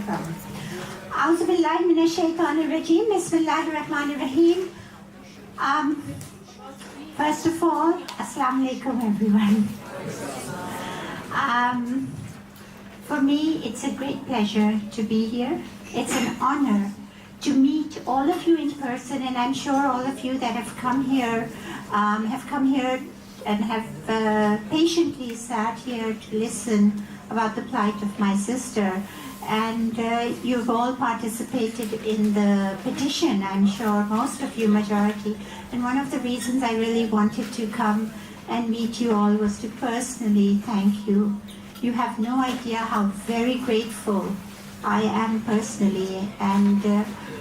from. A'udhu billahi minash shaitanir rajim. Bismillahir rahmanir rahim. First of all, assalamu alaikum everyone. For me, it's a great pleasure to be here. It's an honor to meet all of you in person, and I'm sure all of you that have come here and have patiently sat here to listen about the plight of my sister. And you've all participated in the petition, I'm sure, most of you, majority. And one of the reasons I really wanted to come and meet you all was to personally thank you. You have no idea how very grateful I am personally, and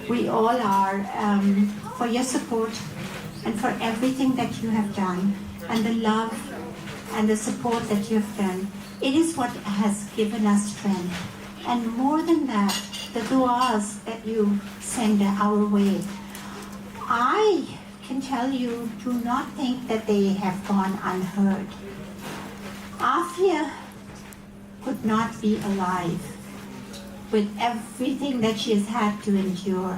we all are, for your support and for everything that you have done, and the love and the support that you have done. It is what has given us strength. And more than that, the du'as that you send our way. I can tell you, do not think that they have gone unheard. Aafia could not be alive with everything that she has had to endure.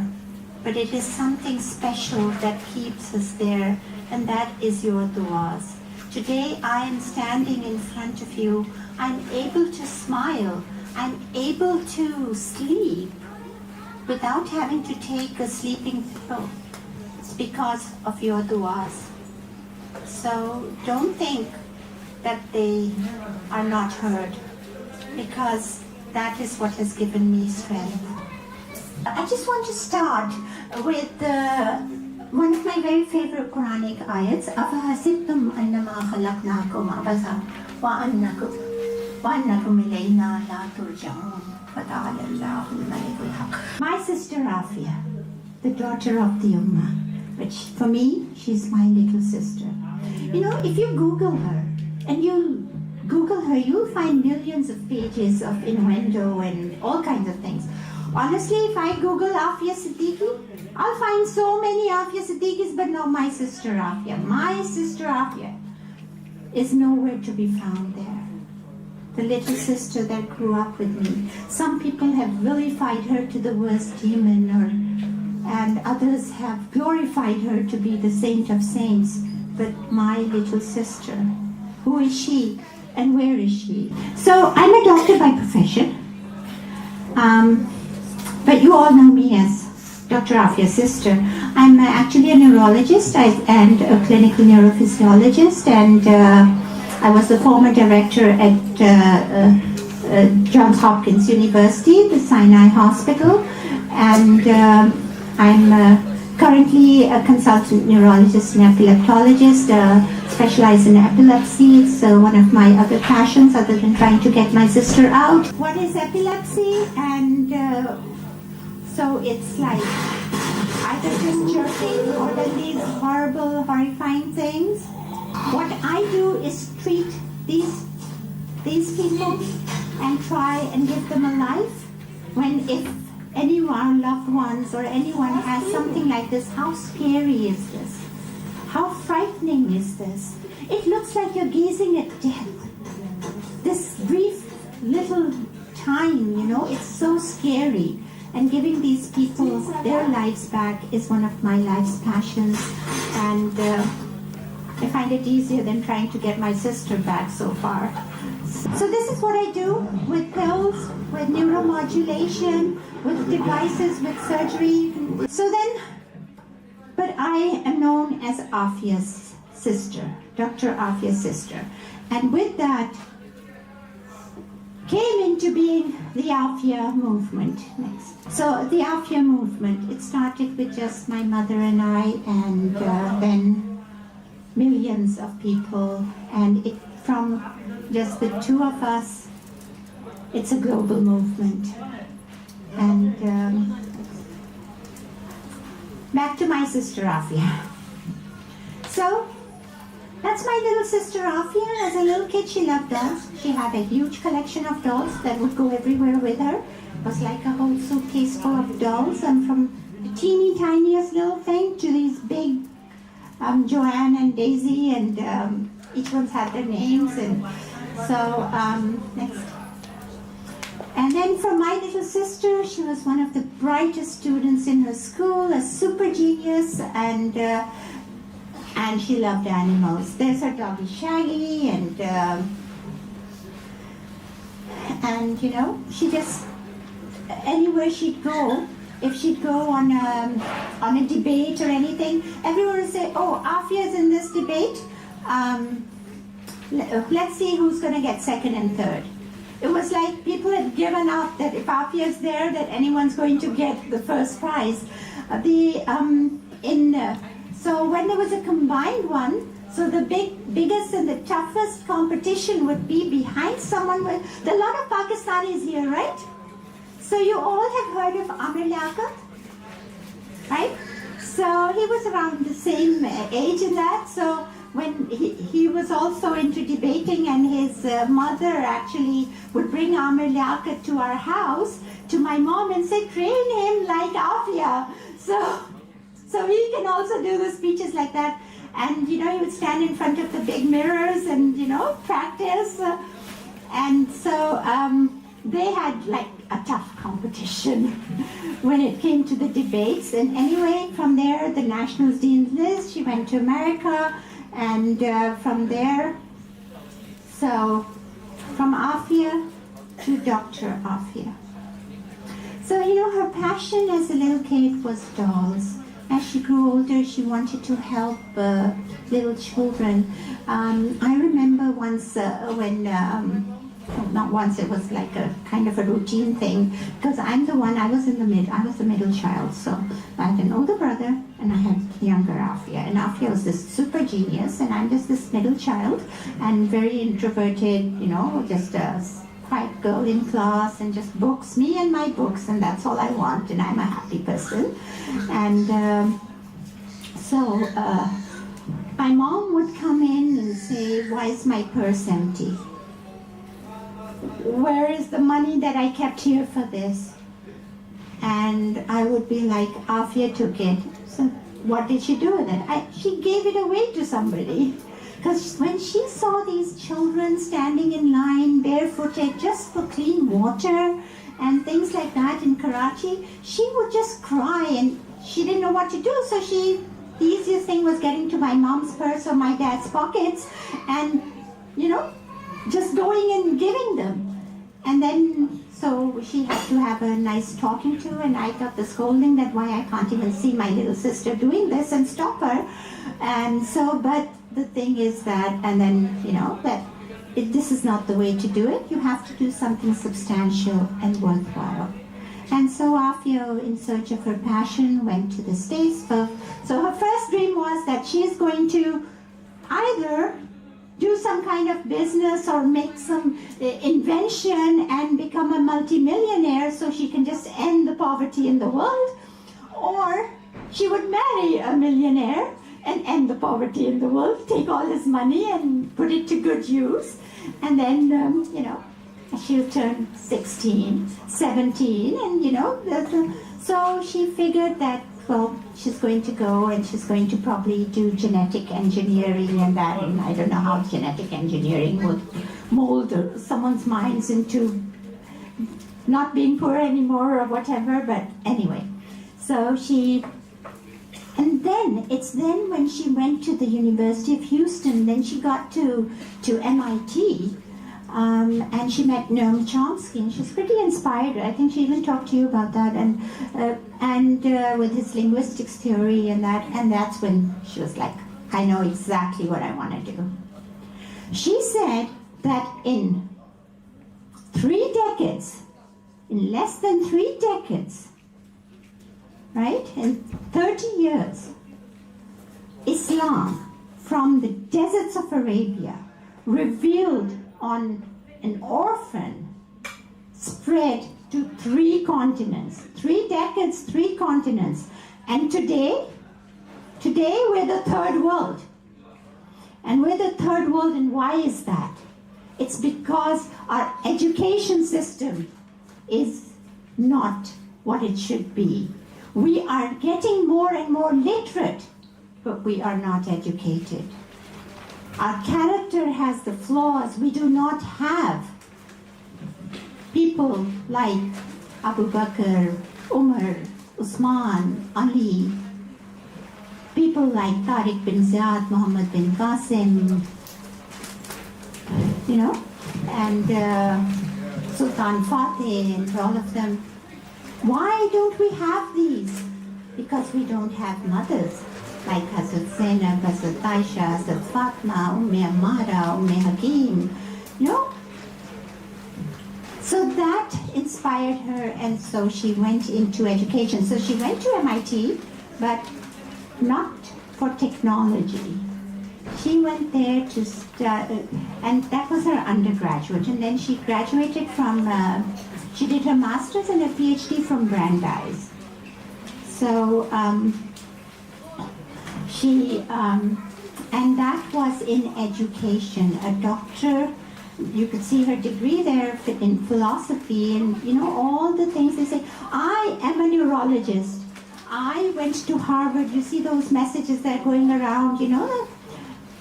But it is something special that keeps us there, and that is your du'as. Today I am standing in front of you. I'm able to smile. I'm able to sleep without having to take a sleeping pill. It's because of your du'as. So don't think that they are not heard, because that is what has given me strength. I just want to start with one of my very favorite Quranic ayats. أَفَحَسِبْتُمْ أَنَّمَا خَلَقْنَاكُمْ عَبَثًا وَأَنَّكُمْ إِلَيْنَا لَا تُرْجَعُونَ فَتَعَالَى اللَّهُ الْمَلِكُ الْحَقُّ. My sister Aafia, the daughter of the Ummah, which for me, she's my little sister. You know, if you Google her, and you'll find millions of pages of innuendo and all kinds of things. Honestly, if I Google Fowzia Siddiqui, I'll find so many Fowzia Siddiquis, but not my sister Aafia. My sister Aafia is nowhere to be found there. The little sister that grew up with me. Some people have vilified her to the worst demon, and others have glorified her to be the saint of saints. But my little sister, who is she and where is she? So I'm a doctor by profession, but you all know me as Dr. Aafia's sister. I'm actually a neurologist and a clinical neurophysiologist, and I was the former director at Johns Hopkins University, the Sinai Hospital, and I'm currently a consultant neurologist and epileptologist, specialized in epilepsy. It's one of my other passions other than trying to get my sister out. What is epilepsy? And so it's like either just jerking or then these horrible, horrifying things. What I do is treat these people and try and give them a life. If any of our loved ones or anyone has something like this, how scary is this? How frightening is this? It looks like you're gazing at death. This brief little time, it's so scary. And giving these people their lives back is one of my life's passions. And I find it easier than trying to get my sister back so far. So this is what I do with pills, with neuromodulation, with devices, with surgery. But I am known as Aafia's sister, Dr. Aafia's sister. And with that came into being the Aafia movement next. So the Aafia movement, it started with just my mother and I, and then millions of people, and from just the two of us, it's a global movement. And back to my sister Aafia. So that's my little sister Aafia. As a little kid, she loved dolls. She had a huge collection of dolls that would go everywhere with her. It was like a whole suitcase full of dolls, and from the teeny tiniest little thing to these big Joanne and Daisy, and each one's had their names. And so next. And then for my little sister, she was one of the brightest students in her school, a super genius, and she loved animals. There's her doggy Shaggy, and you know, she just, anywhere she'd go, if she'd go on a debate or anything, everyone would say, "Oh, Aafia's in this debate. Let's see who's going to get second and third." It was like people had given up that if Aafia's there, that anyone's going to get the first prize. So when there was a combined one, so the biggest and the toughest competition would be behind someone with, there are a lot of Pakistanis here, right? So you all have heard of Amir Liaquat, right? So he was around the same age in that. So when he was also into debating, and his mother actually would bring Amir Liaquat to our house, to my mom, and say, "Train him like Aafia." So he can also do the speeches like that. And, you know, he would stand in front of the big mirrors and, you know, practice. And so they had like a tough competition when it came to the debates. And anyway, from there, the Nationals Dean Liz, she went to America. And from there, so from Aafia to Dr. Aafia. So, you know, her passion as a little kid was dolls. As she grew older, she wanted to help little children. I remember once not once, it was like a kind of a routine thing, because I was the middle child, so I had an older brother and I had younger Aafia, and Aafia was this super genius, and I'm just this middle child, and very introverted, you know, just a quiet girl in class, and just books, me and my books, and that's all I want, and I'm a happy person. And my mom would come in and say, "Why is my purse empty? Where is the money that I kept here for this?" And I would be like, "Aafia took it." So what did she do with it? She gave it away to somebody. Because when she saw these children standing in line barefooted just for clean water and things like that in Karachi, she would just cry, and she didn't know what to do. So the easiest thing was getting to my mom's purse or my dad's pockets and, you know, just going and giving them. And then, so she had to have a nice talking to, and I got the scolding that why I can't even see my little sister doing this and stop her. And so, but the thing is that, and then, you know, that this is not the way to do it. You have to do something substantial and worthwhile. And so Aafia, in search of her passion, went to the States. So her first dream was that she is going to either do some kind of business or make some invention and become a multimillionaire so she can just end the poverty in the world, or she would marry a millionaire and end the poverty in the world, take all his money and put it to good use. And then, you know, she'll turn 16, 17, and, you know, so she figured that, well, she's going to go and she's going to probably do genetic engineering and that, and I don't know how genetic engineering would mold someone's minds into not being poor anymore or whatever, but anyway. So and then, it's then when she went to the University of Houston, then she got to MIT, and she met Noam Chomsky, and she's pretty inspired. I think she even talked to you about that, and with his linguistics theory and that's when she was like, I know exactly what I want to do. She said that in 3 decades, in less than 3 decades, right, in 30 years, Islam from the deserts of Arabia, revealed on an orphan, spread to 3 continents. 3 decades, 3 continents. And today we're the third world. And we're the third world, and why is that? It's because our education system is not what it should be. We are getting more and more literate, but we are not educated. Our character has the flaws. We do not have people like Abu Bakr, Umar, Usman, Ali, people like Tariq bin Ziyad, Muhammad bin Qasim, you know, and Sultan Fateh and all of them. Why don't we have these? Because we don't have mothers like Hazrat Zainab, Hazrat Aisha, Hazrat Fatma, Amara, Hakim, you know. So that inspired her, and so she went into education. So she went to MIT, but not for technology. She went there to study, and that was her undergraduate. And then she graduated from, she did her master's and a PhD from Brandeis. So and that was in education, a doctor. You could see her degree there in philosophy and, you know, all the things they say. I am a neurologist. I went to Harvard. You see those messages that are going around, you know,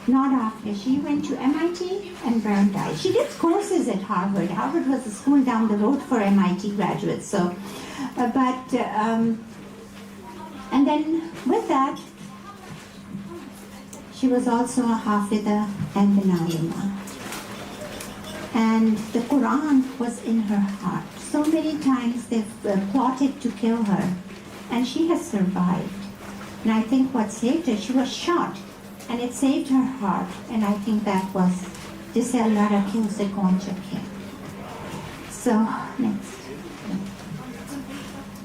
not Aafia. She went to MIT and Brandeis. She did courses at Harvard. Harvard was a school down the road for MIT graduates. So, and then with that, she was also a Hafida and an Alima. And the Quran was in her heart. So many times they've plotted to kill her, and she has survived. And I think what saved her, she was shot, and it saved her heart. And I think that was Jise Allah rakhe use kaun chakhe. So next.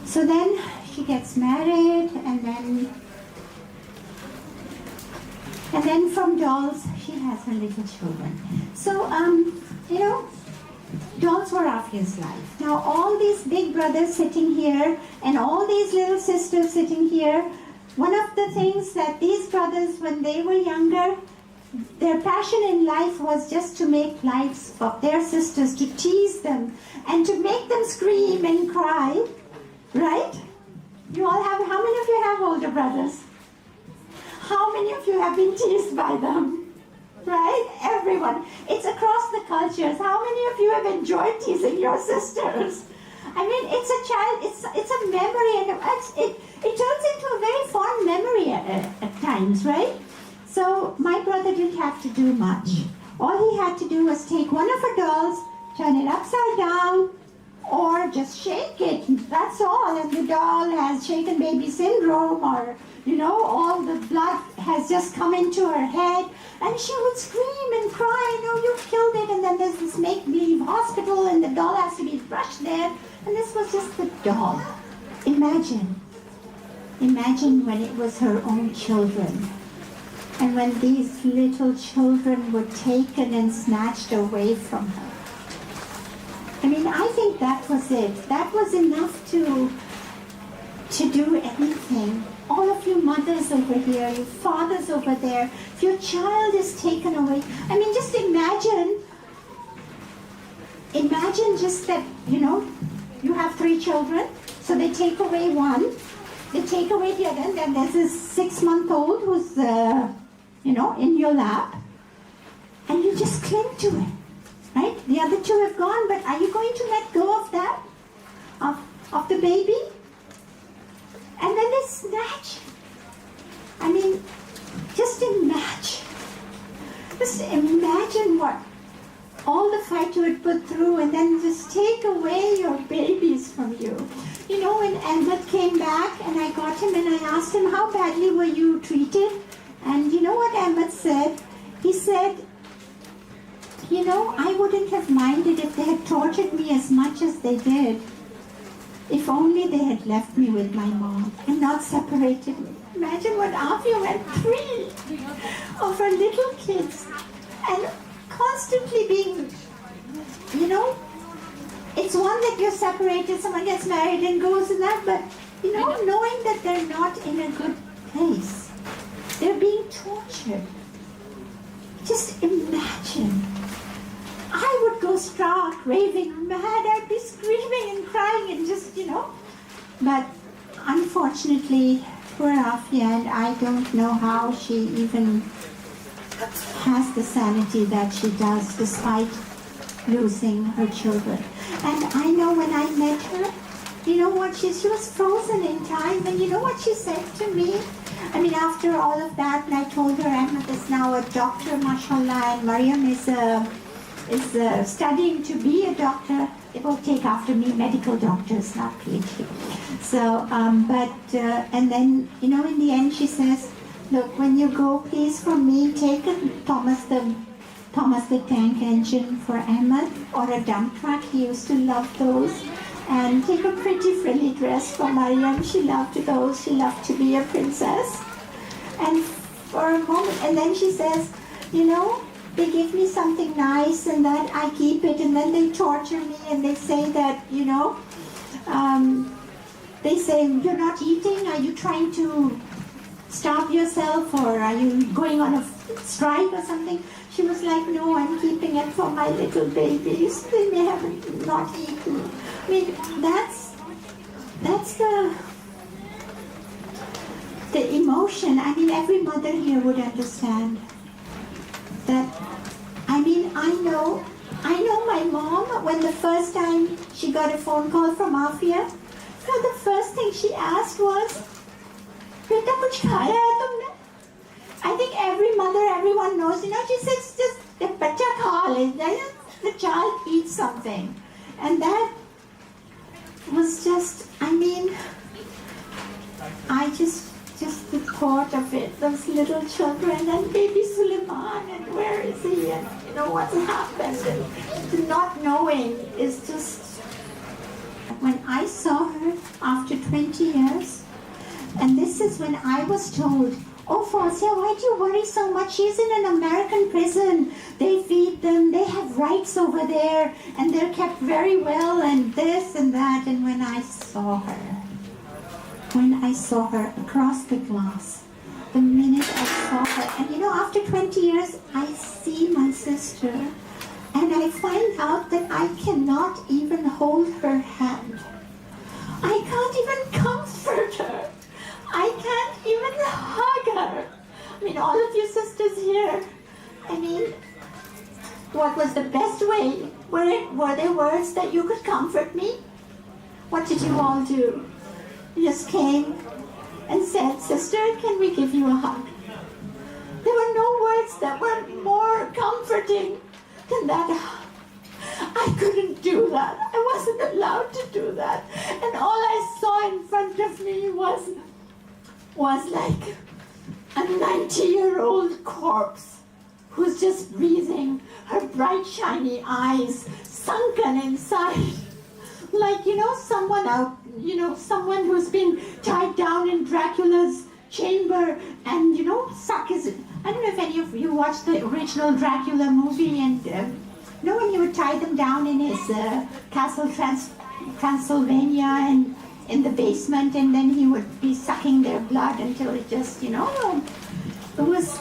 So then she gets married, and then from dolls she has her little children. So you know, dolls were Aafia's life. Now all these big brothers sitting here and all these little sisters sitting here, one of the things that these brothers, when they were younger, their passion in life was just to make lives of their sisters, to tease them and to make them scream and cry, right? You all have, how many of you have older brothers? How many of you have been teased by them? Right? Everyone. It's across the cultures. How many of you have enjoyed teasing your sisters? I mean, it's a memory, and it turns into a very fond memory at times, right? So my brother didn't have to do much. All he had to do was take one of her dolls, turn it upside down, or just shake it. That's all. And the doll has shaken baby syndrome, or, you know, all the blood has just come into her head. And she would scream and cry, no, you killed it. And then there's this make-believe hospital, and the doll has to be brushed there. And this was just the doll. Imagine when it was her own children. And when these little children were taken and snatched away from her. I mean, I think that was it. That was enough to do anything. All of you mothers over here, you fathers over there, if your child is taken away, I mean, just imagine just that, you know, you have 3 children, so they take away one, they take away the other, and then there's this 6-month-old who's, you know, in your lap, and you just cling to it, right? The other 2 have gone, but are you going to let go of that, of the baby? And then they snatch. I mean, just imagine what all the fight you would put through, and then just take away your babies from you. You know, when Ahmed came back and I got him and I asked him, how badly were you treated? And you know what Ahmed said? He said, you know, I wouldn't have minded if they had tortured me as much as they did. If only they had left me with my mom and not separated me. Imagine what Aafia went through of her little kids, and constantly being, you know, it's one that you're separated, someone gets married and goes and that, but, you know, knowing that they're not in a good place. They're being tortured. Just imagine. I would go stark, raving mad, I'd be screaming and crying and just, you know. But unfortunately, poor Aafia, and I don't know how she even has the sanity that she does, despite losing her children. And I know when I met her, you know what, she was frozen in time, and you know what she said to me? I mean, after all of that, and I told her Ahmed is now a doctor, mashallah, and Mariam is studying to be a doctor. They both take after me, medical doctors, not PhD. So, and then, you know, in the end she says, look, when you go, please from me, take a Thomas the Tank Engine for Ahmed, or a dump truck. He used to love those. And take a pretty frilly dress for Mariam. She loved those. She loved to be a princess. And for a moment, and then she says, you know, they give me something nice and that I keep it, and then they torture me and they say that, you know, they say, you're not eating, are you trying to starve yourself, or are you going on a strike or something? She was like, no, I'm keeping it for my little babies. They may have not eaten. I mean, that's the emotion. I mean, every mother here would understand that. I mean, I know my mom, when the first time she got a phone call from Aafia, so the first thing she asked was, "Beta, kuch khaya hai tumne?" I think every mother, everyone knows, you know, she says, just the bacha kha le, the child eats something. And that was just, I mean, I just the thought of it, those little children, and baby Suleiman, and where is he, and you know what's happened, and not knowing is just, when I saw her after 20 years, and this is when I was told, oh, Fowzia, why do you worry so much? She's in an American prison. They feed them. They have rights over there. And they're kept very well, and this and that. And when I saw her across the glass, the minute I saw her, and you know, after 20 years, I see my sister, and I find out that I cannot even hold her hand. I can't even comfort her. I can't even hug her. I mean, all of you sisters here, I mean, what was the best way? Were there words that you could comfort me? What did you all do? You just came and said, sister, can we give you a hug? There were no words that were more comforting than that. I couldn't do that. I wasn't allowed to do that. And all I saw in front of me was like a 90-year-old corpse who's just breathing, her bright, shiny eyes sunken inside. Like, you know, someone who's been tied down in Dracula's chamber and, you know, I don't know if any of you watched the original Dracula movie, and you know, when he would tie them down in his castle Transylvania and in the basement, and then he would be sucking their blood until it just, you know, it was,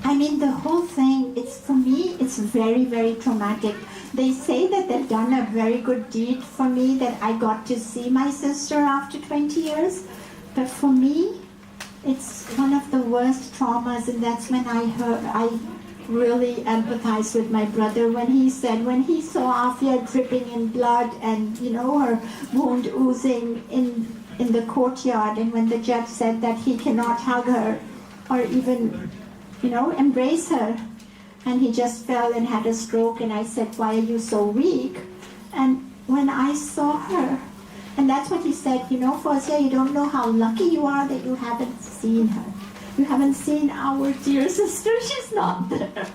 I mean, the whole thing, for me, it's very, very traumatic. They say that they've done a very good deed for me, that I got to see my sister after 20 years. But for me, it's one of the worst traumas, and that's when I really empathize with my brother when he said, when he saw Aafia dripping in blood and, you know, her wound oozing in the courtyard, and when the judge said that he cannot hug her or even, you know, embrace her, and he just fell and had a stroke, and I said, why are you so weak? And when I saw her, and that's what he said, you know, Fowzia, you don't know how lucky you are that you haven't seen her. You haven't seen our dear sister, she's not there.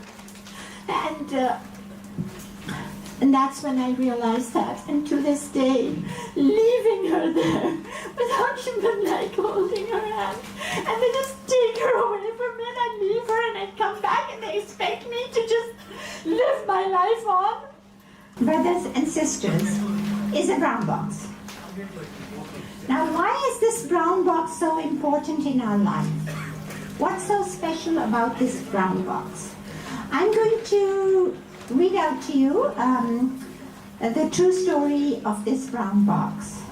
And that's when I realized that. And to this day, leaving her there without even like holding her hand, and they just take her away from me, and I leave her and I come back and they expect me to just live my life on. Brothers and sisters, is a brown box. Now, why is this brown box so important in our life? What's so special about this brown box? I'm going to read out to you the true story of this brown box.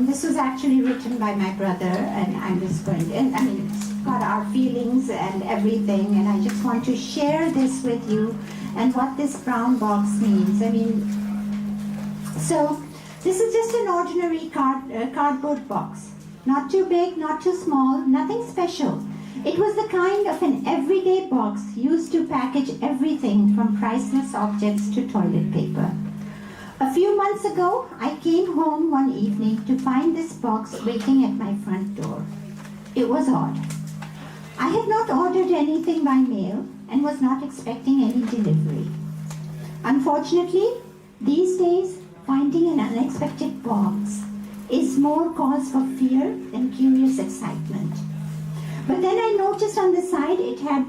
This was actually written by my brother, and I'm just going to, and I mean, it's got our feelings and everything, and I just want to share this with you and what this brown box means. I mean, so this is just an ordinary cardboard box. Not too big, not too small, nothing special. It was the kind of an everyday box used to package everything from priceless objects to toilet paper. A few months ago, I came home one evening to find this box waiting at my front door. It was odd. I had not ordered anything by mail and was not expecting any delivery. Unfortunately, these days, finding an unexpected box is more cause for fear than curious excitement. But then I noticed on the side it had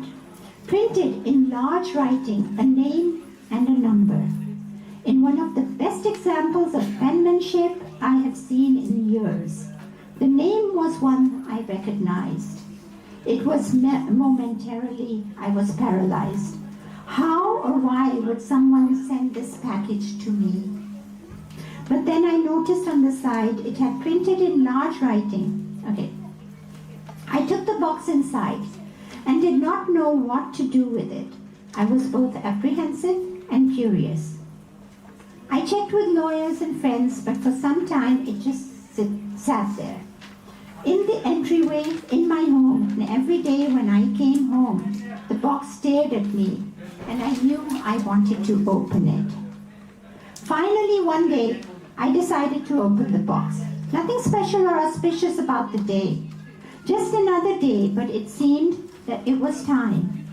printed in large writing a name and a number. In one of the best examples of penmanship I have seen in years. The name was one I recognized. It was momentarily I was paralyzed. How or why would someone send this package to me? But then I noticed on the side it had printed in large writing. Okay. I took the box inside and did not know what to do with it. I was both apprehensive and curious. I checked with lawyers and friends, but for some time it just sat there. In the entryway in my home, and every day when I came home, the box stared at me, and I knew I wanted to open it. Finally, one day, I decided to open the box. Nothing special or auspicious about the day. Just another day, but it seemed that it was time.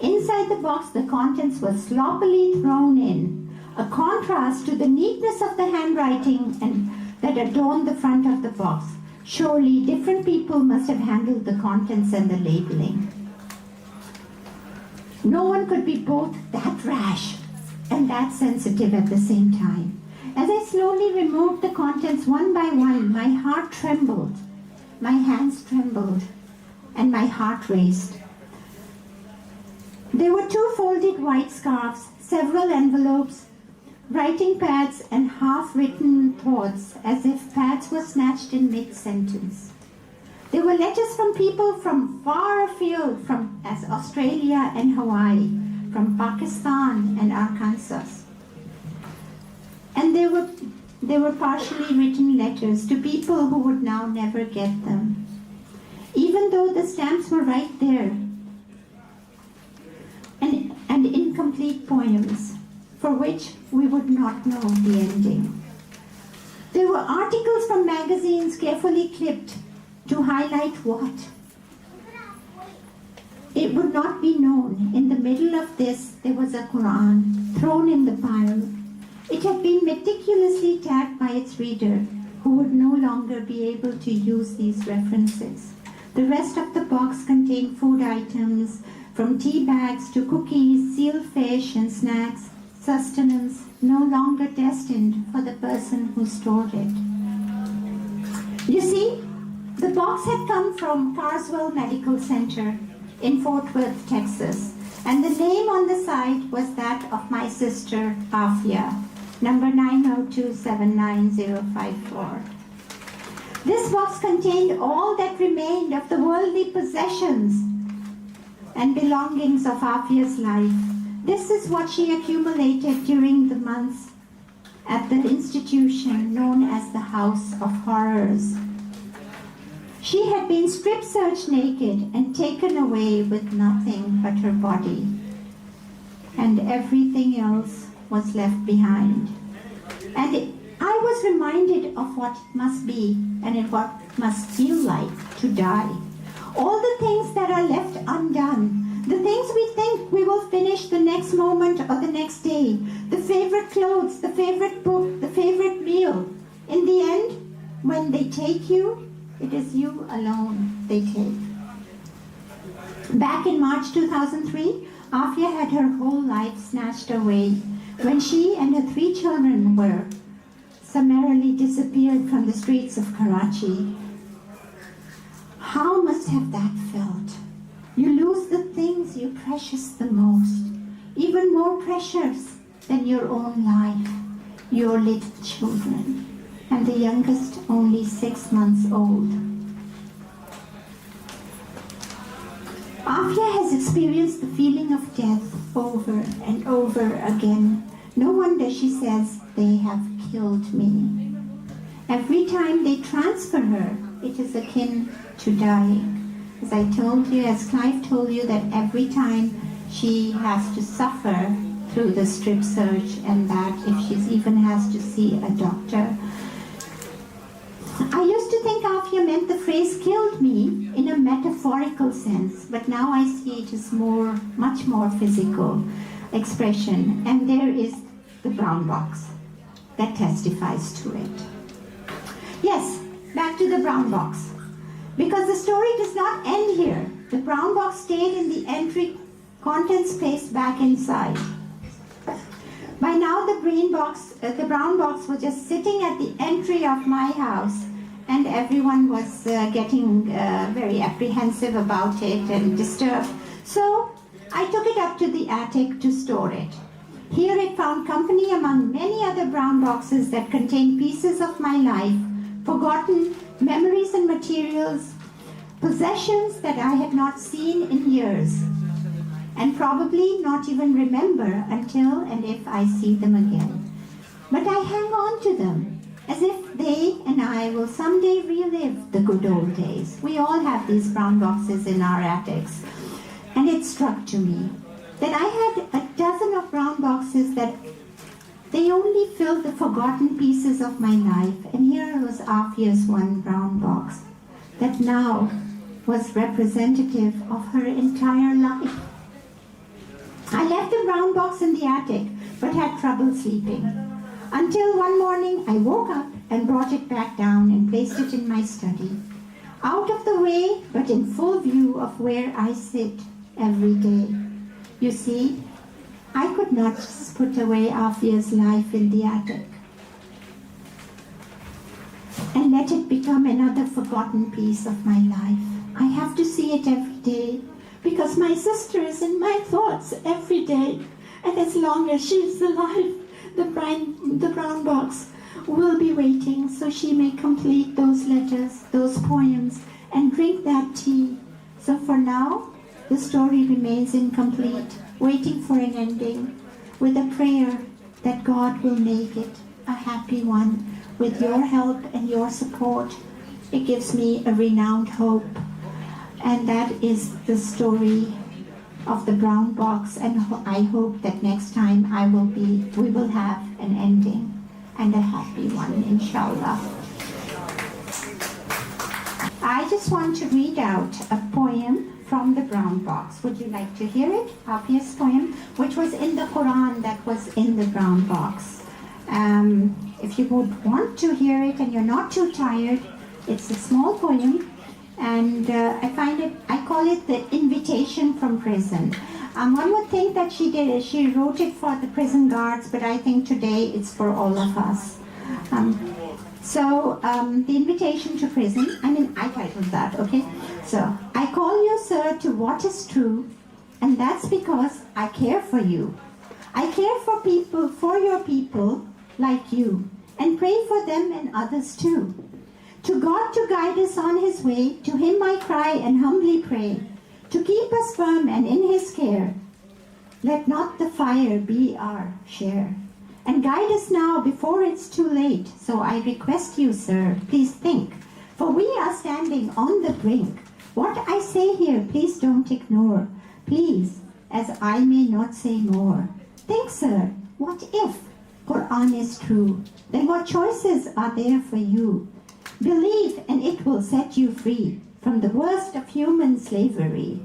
Inside the box, the contents were sloppily thrown in, a contrast to the neatness of the handwriting and that adorned the front of the box. Surely different people must have handled the contents and the labeling. No one could be both that rash and that sensitive at the same time. As I slowly removed the contents one by one, my heart trembled, my hands trembled, and my heart raced. There were 2 folded white scarves, several envelopes, writing pads, and half-written thoughts, as if pads were snatched in mid-sentence. There were letters from people from far afield, from as Australia and Hawaii, from Pakistan and Arkansas. And there were partially written letters to people who would now never get them, even though the stamps were right there, and incomplete poems for which we would not know the ending. There were articles from magazines carefully clipped to highlight what? It would not be known. In the middle of this, there was a Quran thrown in the pile. It had been meticulously tagged by its reader, who would no longer be able to use these references. The rest of the box contained food items, from tea bags to cookies, sealed fish and snacks, sustenance no longer destined for the person who stored it. You see, the box had come from Carswell Medical Center in Fort Worth, Texas, and the name on the side was that of my sister, Aafia, number 9027954. This box contained all that remained of the worldly possessions and belongings of Aafia's life. This is what she accumulated during the months at the institution known as the House of Horrors. She had been strip-searched naked and taken away with nothing but her body, and everything else was left behind. And I was reminded of what it must be and what it must feel like to die. All the things that are left undone, the things we think we will finish the next moment or the next day, the favorite clothes, the favorite book, the favorite meal. In the end, when they take you, it is you alone they take. Back in March 2003, Aafia had her whole life snatched away when she and her 3 children were summarily disappeared from the streets of Karachi. How must have that felt? You lose the things you precious the most, even more precious than your own life, your little children, and the youngest only 6 months old. Aafia has experienced the feeling of death over and over again. No wonder she says, they have killed me. Every time they transfer her, it is akin to dying. As I told you, as Clive told you, that every time she has to suffer through the strip search, and that if she even has to see a doctor. I used to think Aafia meant the phrase killed me in a metaphorical sense, but now I see it as much more physical expression, and there is the brown box that testifies to it. Yes, back to the brown box. Because the story does not end here. The brown box stayed in the entry, contents placed back inside. By now the brown box was just sitting at the entry of my house, and everyone was getting very apprehensive about it and disturbed. So I took it up to the attic to store it. Here it found company among many other brown boxes that contained pieces of my life, forgotten memories and materials, possessions that I had not seen in years, and probably not even remember until and if I see them again. But I hang on to them, as if they and I will someday relive the good old days. We all have these brown boxes in our attics. And it struck to me that I had a dozen of brown boxes that they only filled the forgotten pieces of my life. And here was Aafia's one brown box that now was representative of her entire life. I left the brown box in the attic, but had trouble sleeping. Until one morning I woke up and brought it back down and placed it in my study. Out of the way, but in full view of where I sit every day. You see, I could not just put away Aafia's life in the attic and let it become another forgotten piece of my life. I have to see it every day because my sister is in my thoughts every day, and as long as she's alive, the brown box will be waiting so she may complete those letters, those poems, and drink that tea. So for now, the story remains incomplete, waiting for an ending, with a prayer that God will make it a happy one. With your help and your support, it gives me a renowned hope. And that is the story of the brown box, and I hope that next time we will have an ending and a happy one, inshallah. I just want to read out a poem from the brown box. Would you like to hear it? Aafia's poem, which was in the Quran, that was in the brown box. If you would want to hear it and you're not too tired, it's a small poem, and I call it the invitation from prison. One would think that she wrote it for the prison guards, but I think today it's for all of us. The invitation to prison, I titled that, okay? So, I call you, sir, to what is true, and that's because I care for you. I care for your people like you, and pray for them and others too. To God to guide us on His way, to Him I cry and humbly pray, to keep us firm and in His care. Let not the fire be our share, and guide us now before it's too late. So I request you, sir, please think, for we are standing on the brink. What I say here, please don't ignore, please, as I may not say more. Think, sir, what if Quran is true? Then what choices are there for you? Believe, and it will set you free from the worst of human slavery.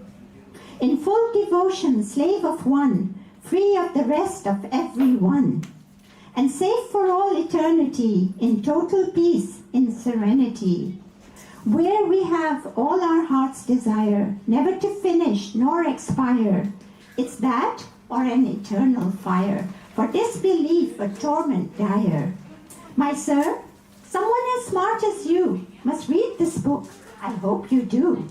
In full devotion, slave of one, free of the rest of every one, and safe for all eternity, in total peace, in serenity, where we have all our heart's desire, never to finish nor expire. It's that or an eternal fire, for disbelief a torment dire. My sir, someone as smart as you must read this book. I hope you do.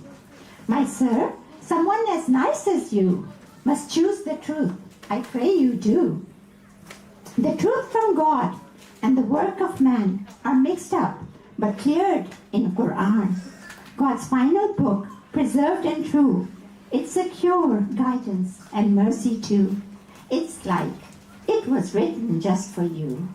My sir, someone as nice as you must choose the truth. I pray you do. The truth from God and the work of man are mixed up but cleared in Quran. God's final book, preserved and true. It's secure guidance and mercy too. It's like it was written just for you.